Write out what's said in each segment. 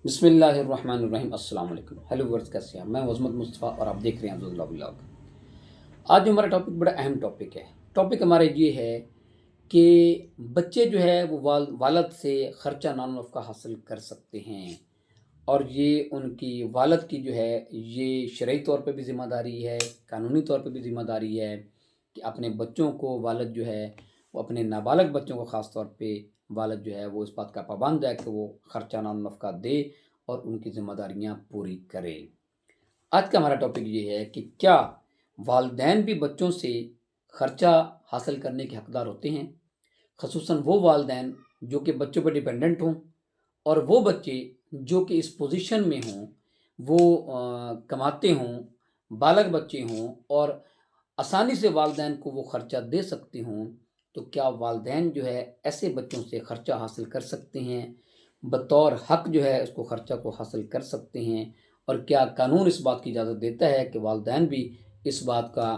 بسم اللہ الرحمن الرحیم، السلام علیکم، ہیلو ورز، کیسے ہیں؟ میں عظمت مصطفیٰ اور آپ دیکھ رہے ہیں عبداللہ بلاگ۔ آج جو ہمارا ٹاپک بڑا اہم ٹاپک ہے۔ ٹاپک ہمارا یہ ہے کہ بچے جو ہے وہ والد سے خرچہ نان وقفہ حاصل کر سکتے ہیں، اور یہ ان کی والد کی جو ہے یہ شرعی طور پہ بھی ذمہ داری ہے، قانونی طور پہ بھی ذمہ داری ہے کہ اپنے بچوں کو والد جو ہے وہ اپنے نابالغ بچوں کو خاص طور پہ والد جو ہے وہ اس بات کا پابند ہے کہ وہ خرچہ نان نفقہ دے اور ان کی ذمہ داریاں پوری کرے۔ آج کا ہمارا ٹاپک یہ ہے کہ کیا والدین بھی بچوں سے خرچہ حاصل کرنے کے حقدار ہوتے ہیں، خصوصاً وہ والدین جو کہ بچوں پہ ڈیپینڈنٹ ہوں، اور وہ بچے جو کہ اس پوزیشن میں ہوں، وہ کماتے ہوں، بالغ بچے ہوں اور آسانی سے والدین کو وہ خرچہ دے سکتے ہوں۔ تو کیا والدین جو ہے ایسے بچوں سے خرچہ حاصل کر سکتے ہیں، بطور حق جو ہے اس کو خرچہ کو حاصل کر سکتے ہیں، اور کیا قانون اس بات کی اجازت دیتا ہے کہ والدین بھی اس بات کا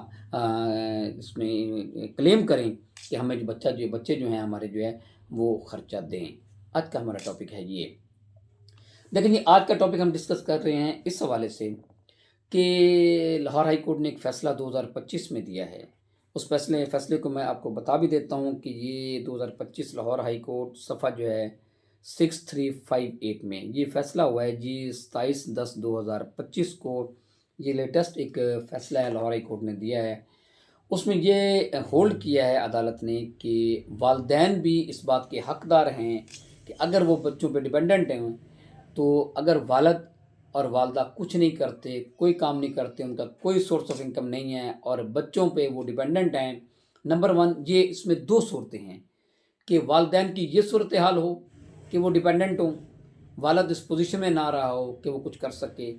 اس میں کلیم کریں کہ ہمیں جو بچے جو ہیں ہمارے جو ہے وہ خرچہ دیں؟ آج کا ہمارا ٹاپک ہے یہ۔ لیکن یہ آج کا ٹاپک ہم ڈسکس کر رہے ہیں اس حوالے سے کہ لاہور ہائی کورٹ نے ایک فیصلہ 2025 میں دیا ہے۔ اس فیصلے کو میں آپ کو بتا بھی دیتا ہوں کہ یہ 2025 لاہور ہائی کورٹ صفحہ جو ہے 6358 میں یہ فیصلہ ہوا ہے جی، 27/10/2025 کو یہ لیٹسٹ ایک فیصلہ ہے لاہور ہائی کورٹ نے دیا ہے۔ اس میں یہ ہولڈ کیا ہے عدالت نے کہ والدین بھی اس بات کے حقدار ہیں کہ اگر وہ بچوں پہ ڈیپینڈنٹ ہیں، تو اگر والد اور والدہ کچھ نہیں کرتے، کوئی کام نہیں کرتے، ان کا کوئی سورس آف انکم نہیں ہے اور بچوں پہ وہ ڈیپینڈنٹ ہیں، نمبر ون یہ اس میں دو صورتیں ہیں کہ والدین کی یہ صورتحال ہو کہ وہ ڈیپینڈنٹ ہوں، والد اس پوزیشن میں نہ رہا ہو کہ وہ کچھ کر سکے،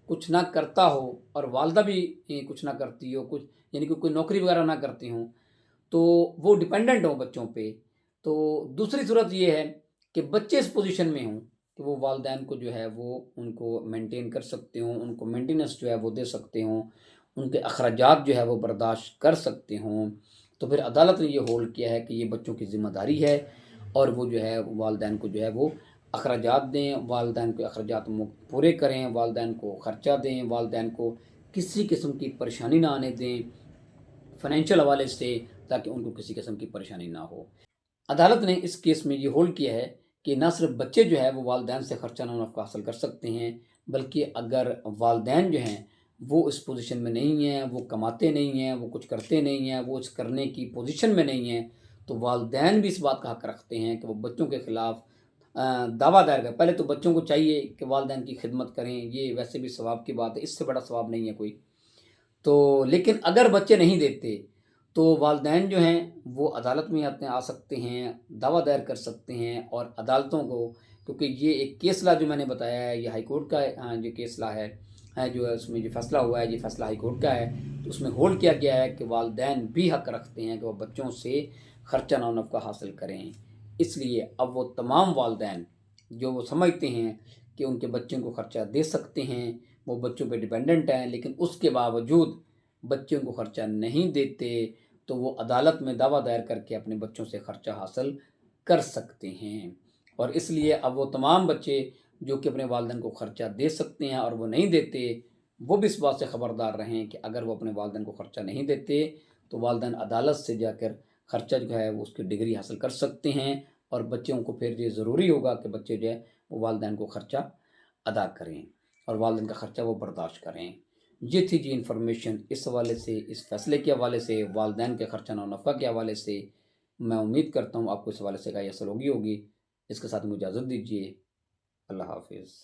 کچھ نہ کرتا ہو، اور والدہ بھی کچھ نہ کرتی ہو، کچھ یعنی کہ کوئی نوکری وغیرہ نہ کرتی ہوں، تو وہ ڈیپینڈنٹ ہوں بچوں پہ۔ تو دوسری صورت یہ ہے کہ بچے اس پوزیشن میں ہوں کہ وہ والدین کو جو ہے وہ ان کو مینٹین کر سکتے ہوں، ان کو مینٹیننس جو ہے وہ دے سکتے ہوں، ان کے اخراجات جو ہے وہ برداشت کر سکتے ہوں۔ تو پھر عدالت نے یہ ہولڈ کیا ہے کہ یہ بچوں کی ذمہ داری ہے، اور وہ جو ہے والدین کو جو ہے وہ اخراجات دیں، والدین کے اخراجات پورے کریں، والدین کو خرچہ دیں، والدین کو کسی قسم کی پریشانی نہ آنے دیں فائنینشیل حوالے سے، تاکہ ان کو کسی قسم کی پریشانی نہ ہو۔ عدالت نے اس کیس میں یہ ہولڈ کیا ہے کہ نہ صرف بچے جو ہے وہ والدین سے خرچہ نہ نفقہ حاصل کر سکتے ہیں، بلکہ اگر والدین جو ہیں وہ اس پوزیشن میں نہیں ہیں، وہ کماتے نہیں ہیں، وہ کچھ کرتے نہیں ہیں، وہ اس کرنے کی پوزیشن میں نہیں ہیں، تو والدین بھی اس بات کا حق رکھتے ہیں کہ وہ بچوں کے خلاف دعویٰ دائر کریں۔ پہلے تو بچوں کو چاہیے کہ والدین کی خدمت کریں، یہ ویسے بھی ثواب کی بات ہے، اس سے بڑا ثواب نہیں ہے کوئی۔ تو لیکن اگر بچے نہیں دیتے تو والدین جو ہیں وہ عدالت میں آ سکتے ہیں، دعویٰ دائر کر سکتے ہیں، اور عدالتوں کو، کیونکہ یہ ایک کیس لا جو میں نے بتایا ہے یہ ہائی کورٹ کا جو کیس لا ہے جو اس میں جو فیصلہ ہوا ہے یہ فیصلہ ہائی کورٹ کا ہے، تو اس میں ہولڈ کیا گیا ہے کہ والدین بھی حق رکھتے ہیں کہ وہ بچوں سے خرچہ نہ نفقہ حاصل کریں۔ اس لیے اب وہ تمام والدین جو وہ سمجھتے ہیں کہ ان کے بچوں کو خرچہ دے سکتے ہیں، وہ بچوں پہ ڈیپینڈنٹ ہیں لیکن اس کے باوجود بچوں کو خرچہ نہیں دیتے، تو وہ عدالت میں دعویٰ دائر کر کے اپنے بچوں سے خرچہ حاصل کر سکتے ہیں۔ اور اس لیے اب وہ تمام بچے جو کہ اپنے والدین کو خرچہ دے سکتے ہیں اور وہ نہیں دیتے، وہ بھی اس بات سے خبردار رہیں کہ اگر وہ اپنے والدین کو خرچہ نہیں دیتے تو والدین عدالت سے جا کر خرچہ جو ہے وہ اس کی ڈگری حاصل کر سکتے ہیں، اور بچوں کو پھر یہ ضروری ہوگا کہ بچے جو ہے وہ والدین کو خرچہ ادا کریں اور والدین کا خرچہ وہ برداشت کریں۔ یہ تھی جی انفارمیشن اس حوالے سے، اس فیصلے کے حوالے سے، والدین کے خرچہ نہ نفقہ کے حوالے سے۔ میں امید کرتا ہوں آپ کو اس حوالے سے رائے حاصل ہوگی۔ اس کے ساتھ مجھے اجازت دیجیے۔ اللہ حافظ۔